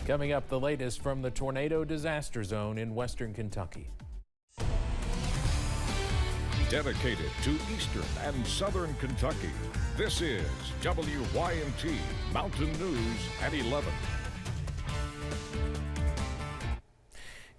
Coming up, the latest from the tornado disaster zone in western Kentucky. Dedicated to eastern and southern Kentucky, this is WYMT Mountain News at 11.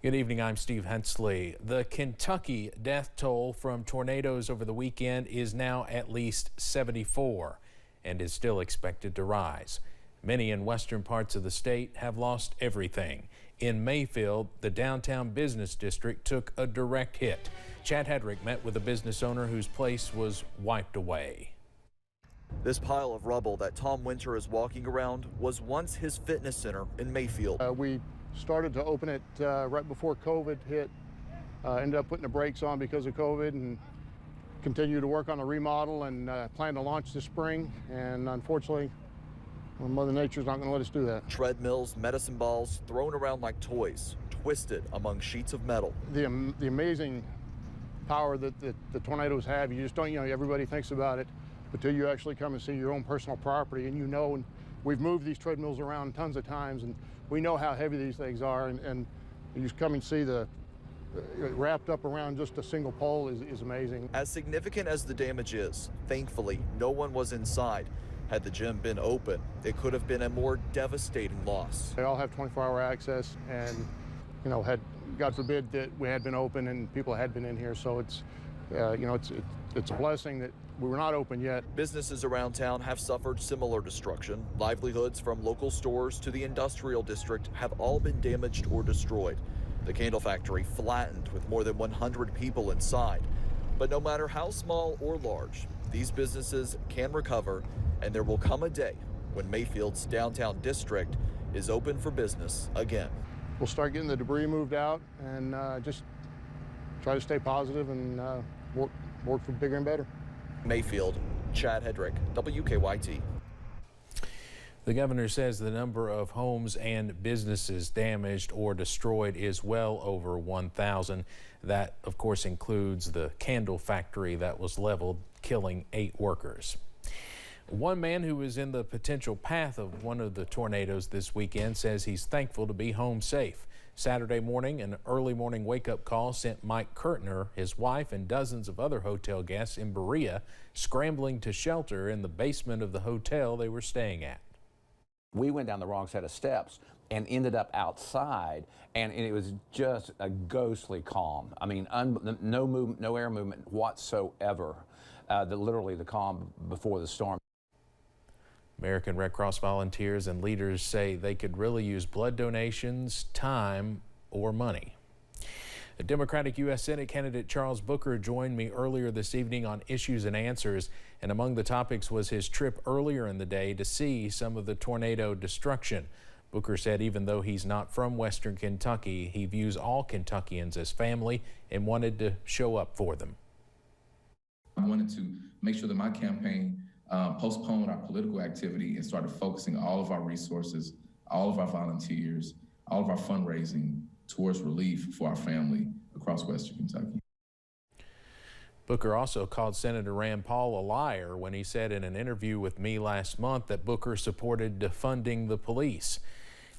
Good evening, I'm Steve Hensley. The Kentucky death toll from tornadoes over the weekend is now at least 74 and is still expected to rise. Many in western parts of the state have lost everything. In Mayfield, the downtown business district took a direct hit. Chad Hedrick met with a business owner whose place was wiped away. This pile of rubble that Tom Winter is walking around was once his fitness center in Mayfield. We started to open it right before COVID hit. Ended up putting the brakes on because of COVID and continued to work on the remodel and plan to launch this spring. And unfortunately, well, Mother Nature's not going to let us do that. Treadmills, medicine balls thrown around like toys, twisted among sheets of metal. The amazing power that the tornadoes have, you just don't, everybody thinks about it until you actually come and see your own personal property, and and we've moved these treadmills around tons of times, and we know how heavy these things are, and you just come and see the wrapped up around just a single pole is amazing. As significant as the damage is, thankfully, no one was inside. Had the gym been open, it could have been a more devastating loss. They all have 24-hour access, and had God forbid that we had been open and people had been in here, so it's it's a blessing that we were not open yet. Businesses around town have suffered similar destruction. Livelihoods from local stores to the industrial district have all been damaged or destroyed. The candle factory flattened with more than 100 people inside. But no matter how small or large, these businesses can recover, and there will come a day when Mayfield's downtown district is open for business again. We'll start getting the debris moved out and just try to stay positive and work for bigger and better. Mayfield, Chad Hedrick, WKYT. The governor says the number of homes and businesses damaged or destroyed is well over 1,000. That, of course, includes the candle factory that was leveled, killing 8 workers. One man who was in the potential path of one of the tornadoes this weekend says he's thankful to be home safe. Saturday morning, an early morning wake-up call sent Mike Kurtner, his wife, and dozens of other hotel guests in Berea scrambling to shelter in the basement of the hotel they were staying at. We went down the wrong set of steps and ended up outside, and it was just a ghostly calm. I mean, no movement, no air movement whatsoever. Literally the calm before the storm. American Red Cross volunteers and leaders say they could really use blood donations, time, or money. A Democratic U.S. Senate candidate Charles Booker joined me earlier this evening on Issues and Answers, and among the topics was his trip earlier in the day to see some of the tornado destruction. Booker said even though he's not from western Kentucky, he views all Kentuckians as family and wanted to show up for them. I wanted to make sure that my campaign postponed our political activity and started focusing all of our resources, all of our volunteers, all of our fundraising towards relief for our family across western Kentucky. Booker also called Senator Rand Paul a liar when he said in an interview with me last month that Booker supported defunding the police.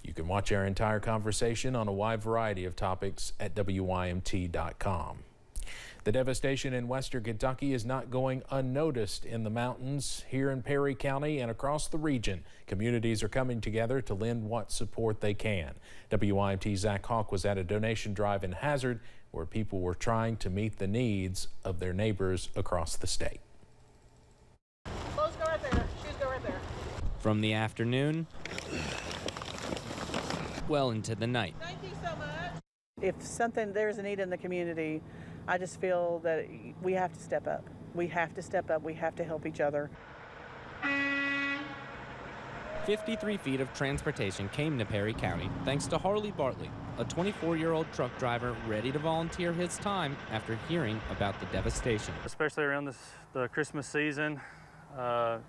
You can watch our entire conversation on a wide variety of topics at WYMT.com. The devastation in western Kentucky is not going unnoticed in the mountains here in Perry County and across the region. Communities are coming together to lend what support they can. WYMT's Zach Hawk was at a donation drive in Hazard where people were trying to meet the needs of their neighbors across the state. Clothes go right there. Shoes go right there. From the afternoon well into the night. Thank you so much. If there's a need in the community, I just feel that we have to step up. We have to step up. We have to help each other. 53 feet of transportation came to Perry County thanks to Harley Bartley, a 24-year-old truck driver ready to volunteer his time after hearing about the devastation. Especially around the Christmas season,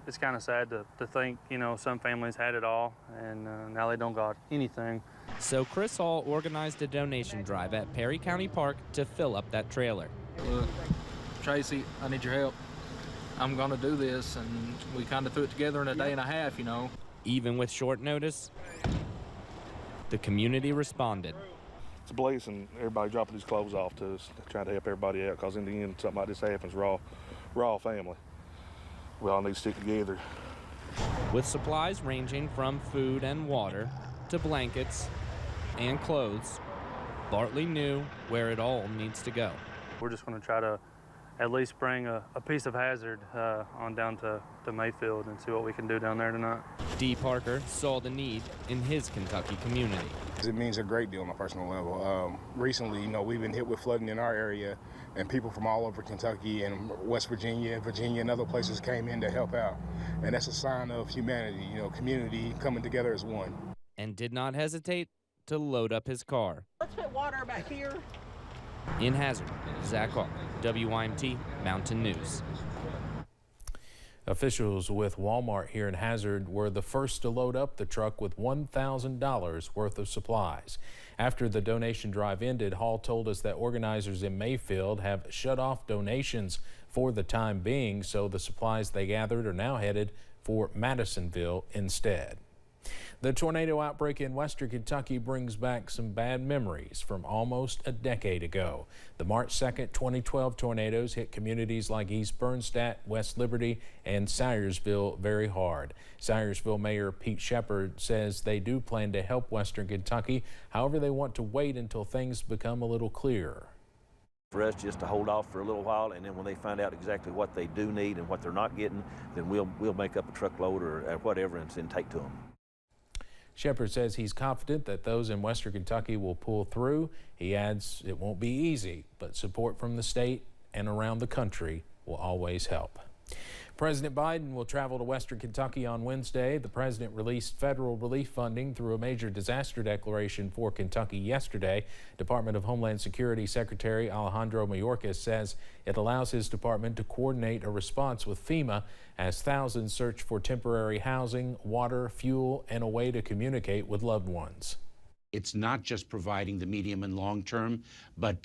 it's kind of sad to think, some families had it all and now they don't got anything. So Chris Hall organized a donation drive at Perry County Park to fill up that trailer. Look, Tracy, I need your help. I'm going to do this, and we kind of threw it together in a day and a half, Even with short notice, The community responded. It's a bliss, and everybody dropping these clothes off to us, trying to help everybody out, because in the end, something like this happens, we're all family. We all need to stick together. With supplies ranging from food and water to blankets and clothes, Bartley knew where it all needs to go. We're just going to try to at least bring a piece of hazard on down to Mayfield and see what we can do down there tonight. D. Parker saw the need in his Kentucky community. It means a great deal on a personal level. Recently, we've been hit with flooding in our area, and people from all over Kentucky and West Virginia, and other places came in to help out. And that's a sign of humanity, community coming together as one. And did not hesitate to load up his car. Let's put water back here. In Hazard, Zach Hall, WYMT Mountain News. Officials with Walmart here in Hazard were the first to load up the truck with $1,000 worth of supplies. After the donation drive ended, Hall told us that organizers in Mayfield have shut off donations for the time being, so the supplies they gathered are now headed for Madisonville instead. The tornado outbreak in western Kentucky brings back some bad memories from almost a decade ago. The March 2nd, 2012 tornadoes hit communities like East Bernstadt, West Liberty, and Syersville very hard. Syersville Mayor Pete Shepard says they do plan to help western Kentucky. However, they want to wait until things become a little clearer. For us just to hold off for a little while, and then when they find out exactly what they do need and what they're not getting, then we'll make up a truckload or whatever and then take to them. Shepard says he's confident that those in western Kentucky will pull through. He adds it won't be easy, but support from the state and around the country will always help. President Biden will travel to western Kentucky on Wednesday. The president released federal relief funding through a major disaster declaration for Kentucky yesterday. Department of Homeland Security Secretary Alejandro Mayorkas says it allows his department to coordinate a response with FEMA as thousands search for temporary housing, water, fuel, and a way to communicate with loved ones. It's not just providing the medium and long term, but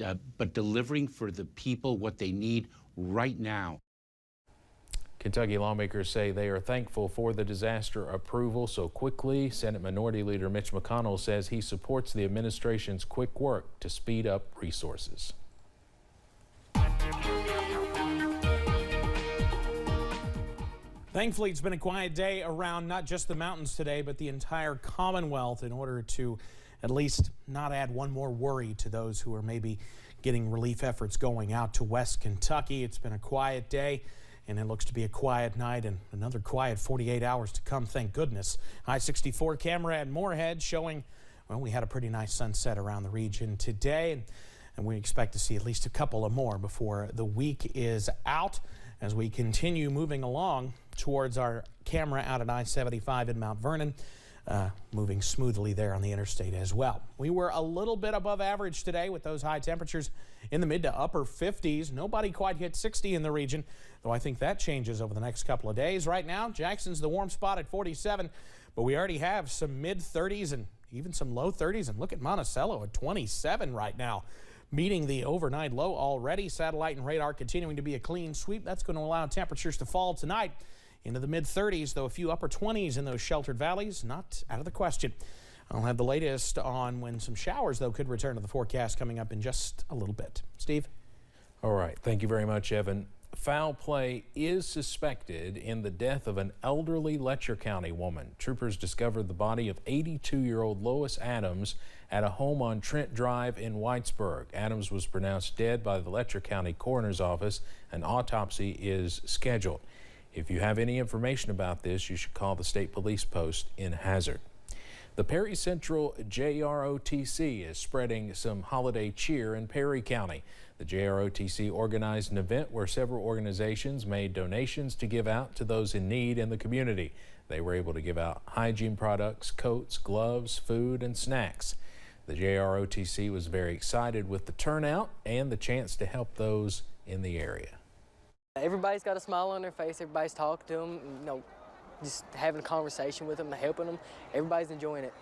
delivering for the people what they need right now. Kentucky lawmakers say they are thankful for the disaster approval so quickly. Senate Minority Leader Mitch McConnell says he supports the administration's quick work to speed up resources. Thankfully, it's been a quiet day around not just the mountains today, but the entire Commonwealth in order to at least not add one more worry to those who are maybe getting relief efforts going out to West Kentucky. It's been a quiet day, and it looks to be a quiet night and another quiet 48 hours to come, thank goodness. I-64 camera at Moorhead showing, well, we had a pretty nice sunset around the region today, and we expect to see at least a couple of more before the week is out as we continue moving along towards our camera out at I-75 in Mount Vernon. Moving smoothly there on the interstate as well. We were a little bit above average today with those high temperatures in the mid to upper 50s. Nobody quite hit 60 in the region, though I think that changes over the next couple of days. Right now, Jackson's the warm spot at 47, but we already have some mid 30s and even some low 30s. And look at Monticello at 27 right now, meeting the overnight low already. Satellite and radar continuing to be a clean sweep. That's going to allow temperatures to fall tonight into the mid-30s, though a few upper 20s in those sheltered valleys, not out of the question. I'll have the latest on when some showers, though, could return to the forecast coming up in just a little bit. Steve? All right. Thank you very much, Evan. Foul play is suspected in the death of an elderly Letcher County woman. Troopers discovered the body of 82-year-old Lois Adams at a home on Trent Drive in Whitesburg. Adams was pronounced dead by the Letcher County Coroner's Office. An autopsy is scheduled. If you have any information about this, you should call the State Police Post in Hazard. The Perry Central JROTC is spreading some holiday cheer in Perry County. The JROTC organized an event where several organizations made donations to give out to those in need in the community. They were able to give out hygiene products, coats, gloves, food, and snacks. The JROTC was very excited with the turnout and the chance to help those in the area. Everybody's got a smile on their face. Everybody's talking to them, just having a conversation with them, helping them. Everybody's enjoying it.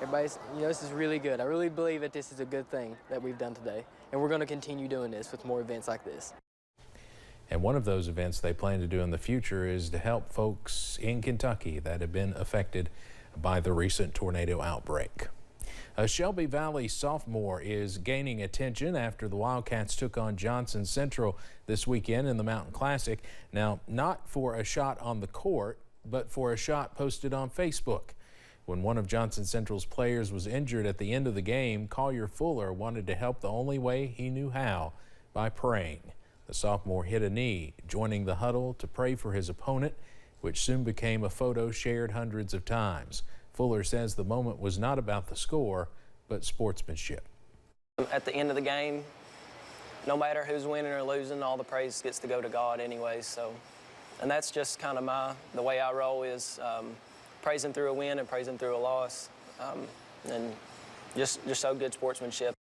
Everybody's, this is really good. I really believe that this is a good thing that we've done today. And we're going to continue doing this with more events like this. And one of those events they plan to do in the future is to help folks in Kentucky that have been affected by the recent tornado outbreak. A Shelby Valley sophomore is gaining attention after the Wildcats took on Johnson Central this weekend in the Mountain Classic. Now, not for a shot on the court, but for a shot posted on Facebook. When one of Johnson Central's players was injured at the end of the game, Collier Fuller wanted to help the only way he knew how, by praying. The sophomore hit a knee, joining the huddle to pray for his opponent, which soon became a photo shared hundreds of times. Fuller says the moment was not about the score, but sportsmanship. At the end of the game, no matter who's winning or losing, all the praise gets to go to God anyways. So, and that's just kind of the way I roll is praise Him through a win and praise Him through a loss, and just so good sportsmanship.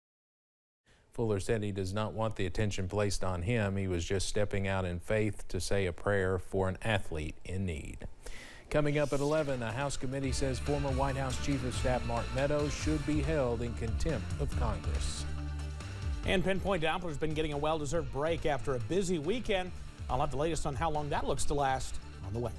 Fuller said he does not want the attention placed on him. He was just stepping out in faith to say a prayer for an athlete in need. Coming up at 11, a House committee says former White House Chief of Staff Mark Meadows should be held in contempt of Congress. And Pinpoint Doppler's been getting a well-deserved break after a busy weekend. I'll have the latest on how long that looks to last on the way.